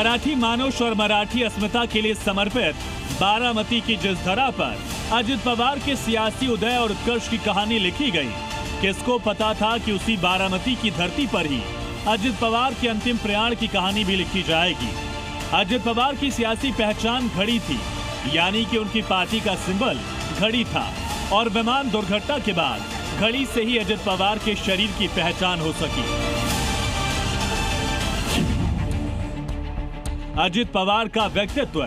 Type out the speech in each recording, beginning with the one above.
मराठी मानुष और मराठी अस्मिता के लिए समर्पित बारामती की जिस धरा पर अजित पवार के सियासी उदय और उत्कर्ष की कहानी लिखी गई, किसको पता था कि उसी बारामती की धरती पर ही अजित पवार के अंतिम प्रयाण की कहानी भी लिखी जाएगी। अजित पवार की सियासी पहचान घड़ी थी, यानी कि उनकी पार्टी का सिंबल घड़ी था और विमान दुर्घटना के बाद घड़ी से ही अजित पवार के शरीर की पहचान हो सकी। अजित पवार का व्यक्तित्व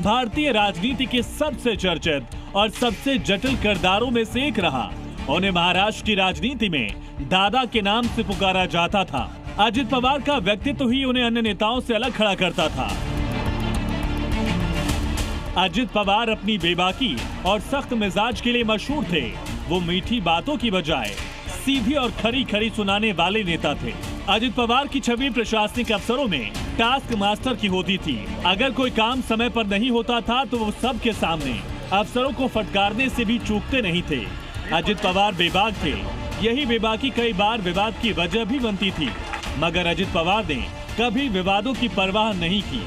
भारतीय राजनीति के सबसे चर्चित और सबसे जटिल किरदारों में से एक रहा। उन्हें महाराष्ट्र की राजनीति में दादा के नाम से पुकारा जाता था। अजित पवार का व्यक्तित्व ही उन्हें अन्य नेताओं से अलग खड़ा करता था। अजित पवार अपनी बेबाकी और सख्त मिजाज के लिए मशहूर थे। वो मीठी बातों की बजाय सीधी और खरी खरी सुनाने वाले नेता थे। अजित पवार की छवि प्रशासनिक अफसरों में टास्क मास्टर की होती थी। अगर कोई काम समय पर नहीं होता था तो वो सबके सामने अफसरों को फटकारने से भी चूकते नहीं थे। अजित पवार बेबाक थे। यही बेबाकी कई बार विवाद की वजह भी बनती थी, मगर अजित पवार ने कभी विवादों की परवाह नहीं की।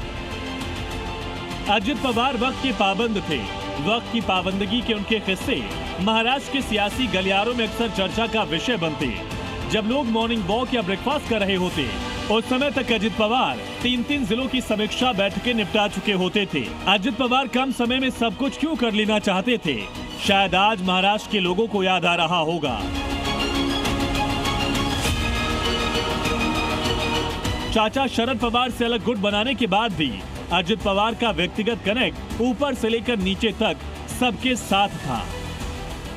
अजित पवार वक्त के पाबंद थे। वक्त की पाबंदगी के उनके किस्से महाराष्ट्र के सियासी गलियारों में अक्सर चर्चा का विषय बनते। जब लोग मॉर्निंग वॉक या ब्रेकफास्ट कर रहे होते, उस समय तक अजित पवार 3-3 जिलों की समीक्षा बैठकें निपटा चुके होते थे। अजित पवार कम समय में सब कुछ क्यों कर लेना चाहते थे, शायद आज महाराष्ट्र के लोगों को याद आ रहा होगा। चाचा शरद पवार से अलग गुट बनाने के बाद भी अजित पवार का व्यक्तिगत कनेक्ट ऊपर से लेकर नीचे तक सबके साथ था।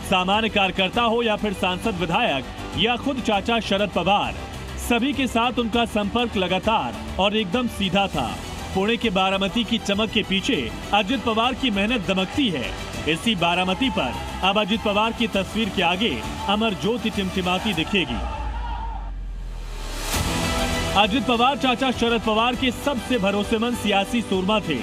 सामान्य कार्यकर्ता हो या फिर सांसद, विधायक या खुद चाचा शरद पवार, सभी के साथ उनका संपर्क लगातार और एकदम सीधा था। पुणे के बारामती की चमक के पीछे अजित पवार की मेहनत दमकती है। इसी बारामती पर अब अजित पवार की तस्वीर के आगे अमर ज्योति टिमटिमाती दिखेगी। अजित पवार चाचा शरद पवार के सबसे भरोसेमंद सियासी सूरमा थे,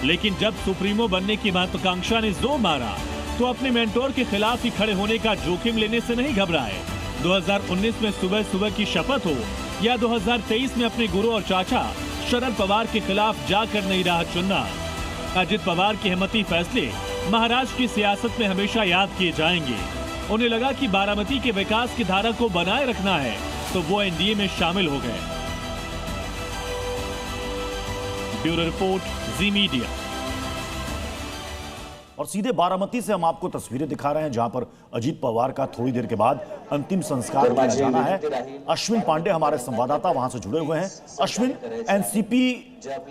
लेकिन जब सुप्रीमो बनने की महत्वाकांक्षा ने जोर मारा तो अपने मेंटोर के खिलाफ ही खड़े होने का जोखिम लेने से नहीं घबराए। 2019 में सुबह सुबह की शपथ हो या 2023 में अपने गुरु और चाचा शरद पवार के खिलाफ जाकर नई राह चुनना, अजित पवार के हिम्मती फैसले महाराष्ट्र की सियासत में हमेशा याद किए जाएंगे। उन्हें लगा कि बारामती के विकास की धारा को बनाए रखना है, तो वो एनडीए में शामिल हो गए। ब्यूरो रिपोर्ट, जी मीडिया। और सीधे बारामती से हम आपको तस्वीरें दिखा रहे हैं, जहां पर अजित पवार का थोड़ी देर के बाद अंतिम संस्कार किया जाना है। अश्विन पांडे हमारे संवाददाता वहां से जुड़े हुए हैं। अश्विन, एनसीपी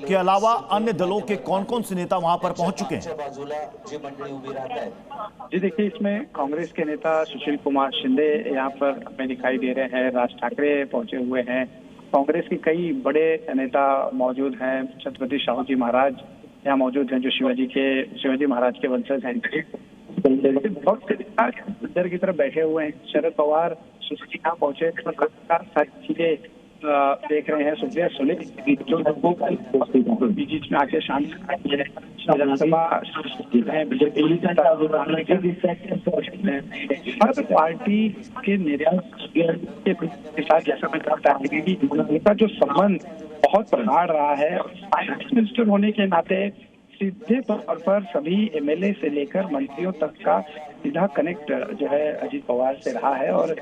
के अलावा अन्य दलों के कौन-कौन से नेता वहां पर पहुंच चुके हैं? जी देखिए, इसमें कांग्रेस के नेता सुशील कुमार शिंदे यहाँ पर हमें दिखाई दे रहे हैं। राज ठाकरे पहुंचे हुए हैं। कांग्रेस के कई बड़े नेता मौजूद हैं। छत्रपति शाहू जी महाराज यहाँ मौजूद हैं, जो शिवाजी महाराज के वंशज हैं। बहुत से नेता अंदर की तरफ बैठे हुए हैं। शरद पवार यहाँ पहुंचे, सारी चीजें देख रहे हैं। सुप्रिया सुले जो बीच में आके शामिल विधानसभा हर पार्टी के नेता के साथ, जैसा मैं कहता हूँ, उनका जो संबंध बहुत प्रगाढ़ रहा है। फाइनेंस मिनिस्टर होने के नाते सीधे तौर पर सभी एमएलए से लेकर मंत्रियों तक का सीधा कनेक्ट जो है अजित पवार से रहा है, और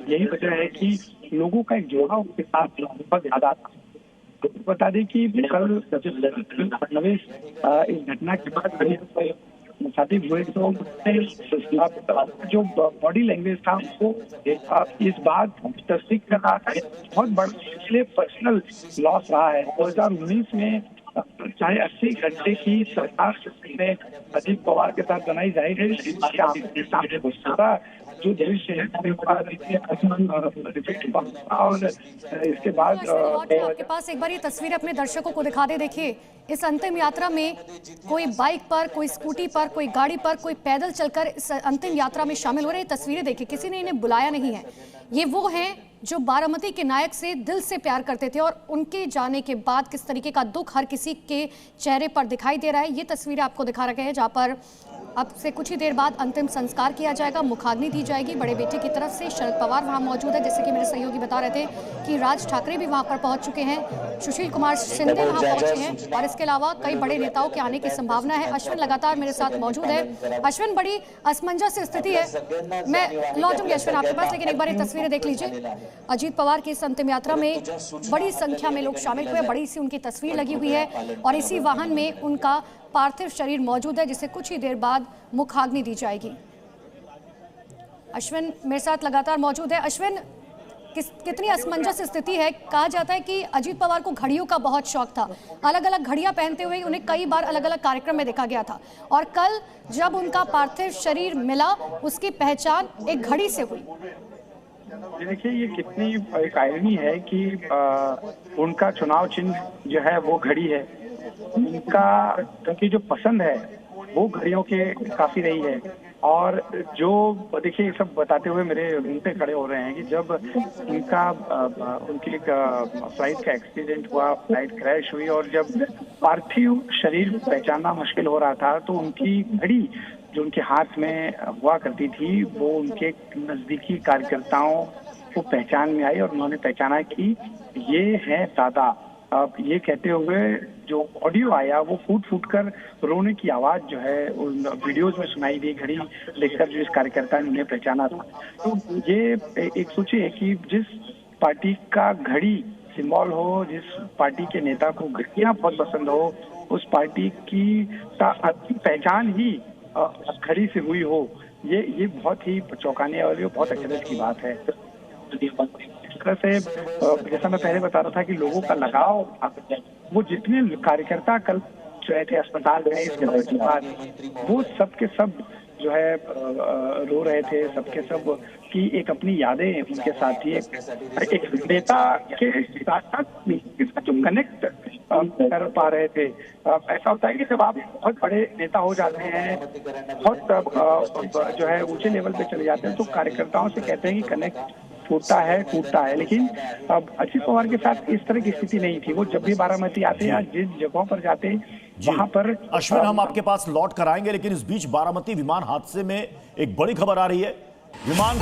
यही वजह है कि लोगों का एक जुड़ाव उनके साथ बहुत ज्यादा था। तो बता दें कि कल फडणवीस इस घटना के बाद मुखातिब हुए तो जो बॉडी लैंग्वेज था उसको इस बात तस्दीक कर रहा था, बहुत बड़ा पर्सनल लॉस रहा है। 2019 में चाहे 80 घंटे की सरकार ने अजित पवार के साथ बनाई जाएगी, जो दृश्य है और इसके बाद आपके पास एक बार ये तस्वीर अपने दर्शकों को दिखा दे। देखिए, इस अंतिम यात्रा में कोई बाइक पर, कोई स्कूटी पर, कोई गाड़ी पर, कोई पैदल चलकर इस अंतिम यात्रा में शामिल हो रहे हैं। तस्वीरें देखिए, किसी ने इन्हें बुलाया नहीं है। ये वो हैं जो बारामती के नायक से दिल से प्यार करते थे, और उनके जाने के बाद किस तरीके का दुख हर किसी के चेहरे पर दिखाई दे रहा है। ये तस्वीरें आपको दिखा रखे हैं, जहाँ पर अब से कुछ ही देर बाद अंतिम संस्कार किया जाएगा, मुखाग्नि दी जाएगी बड़े बेटे की तरफ से। शरद पवार वहां मौजूद है, जैसे कि मेरे सहयोगी बता रहे थे कि राज ठाकरे भी वहां पर पहुंच चुके हैं, सुशील कुमार शिंदे वहां पहुंचे हैं और इसके अलावा कई बड़े नेताओं के आने की संभावना है। अश्विन लगातार मेरे साथ मौजूद है। अश्विन, बड़ी असमंजस स्थिति है, मैं लौटूंगी अश्विन आपके पास, लेकिन एक बार ये तस्वीरें देख लीजिए। अजीत पवार की इस अंतिम यात्रा में बड़ी संख्या में लोग शामिल हुए, बड़ी सी उनकी तस्वीर लगी हुई है और इसी वाहन में उनका पार्थिव शरीर मौजूद है, जिसे कुछ ही देर बाद मुखाग्नि दी जाएगी। अश्विन मेरे साथ लगातार मौजूद है। अश्विन, कितनी असमंजस स्थिति है। कहा जाता है कि अजीत पवार को घड़ियों का बहुत शौक था, अलग अलग घड़ियां पहनते हुए उन्हें कई बार अलग अलग कार्यक्रम में देखा गया था और कल जब उनका पार्थिव शरीर मिला उसकी पहचान एक घड़ी से हुई। देखिए, ये कितनी एक आयरनी है कि उनका चुनाव चिन्ह जो है वो घड़ी है, उनकी जो पसंद है वो घड़ियों के काफी रही है। और जो देखिए, ये सब बताते हुए मेरे रोंगटे खड़े हो रहे हैं कि जब उनकी एक फ्लाइट का एक्सीडेंट हुआ, फ्लाइट क्रैश हुई और जब पार्थिव शरीर पहचानना मुश्किल हो रहा था तो उनकी घड़ी जो उनके हाथ में हुआ करती थी वो उनके नजदीकी कार्यकर्ताओं को पहचान में आई और उन्होंने पहचाना कि ये है दादा। अब ये कहते हुए जो ऑडियो आया वो फूट फूट कर रोने की आवाज जो है उन वीडियोज में सुनाई दी, घड़ी देखकर जो इस कार्यकर्ता ने उन्हें पहचाना था। तो ये एक सोचिए कि जिस पार्टी का घड़ी सिंबल हो, जिस पार्टी के नेता को घड़ियां बहुत पसंद हो, उस पार्टी की पहचान ही घड़ी से हुई हो, ये बहुत ही चौंकाने वाली और बहुत अचरज की बात है। तरह से जैसा मैं पहले बता रहा था कि लोगों का लगाव, वो जितने कार्यकर्ता कल जो थे अस्पताल में इस घटना के बाद, वो सब के सब जो है रो रहे थे, सबके सब की एक अपनी यादें उनके साथ थी। एक नेता के साथ जो कनेक्ट कर पा रहे थे। ऐसा होता है कि जब आप बहुत बड़े नेता हो जाते हैं, बहुत जो है ऊंचे लेवल पे चले जाते हैं, तो कार्यकर्ताओं से कहते हैं कि कनेक्ट टूटता है, लेकिन अब अजीत पवार के साथ इस तरह की स्थिति नहीं थी। वो जब भी बारामती आते या जिस जगहों पर जाते वहां पर। अश्विन, हम आपके पास लौट कर आएंगे, लेकिन इस बीच बारामती विमान हादसे में एक बड़ी खबर आ रही है। विमान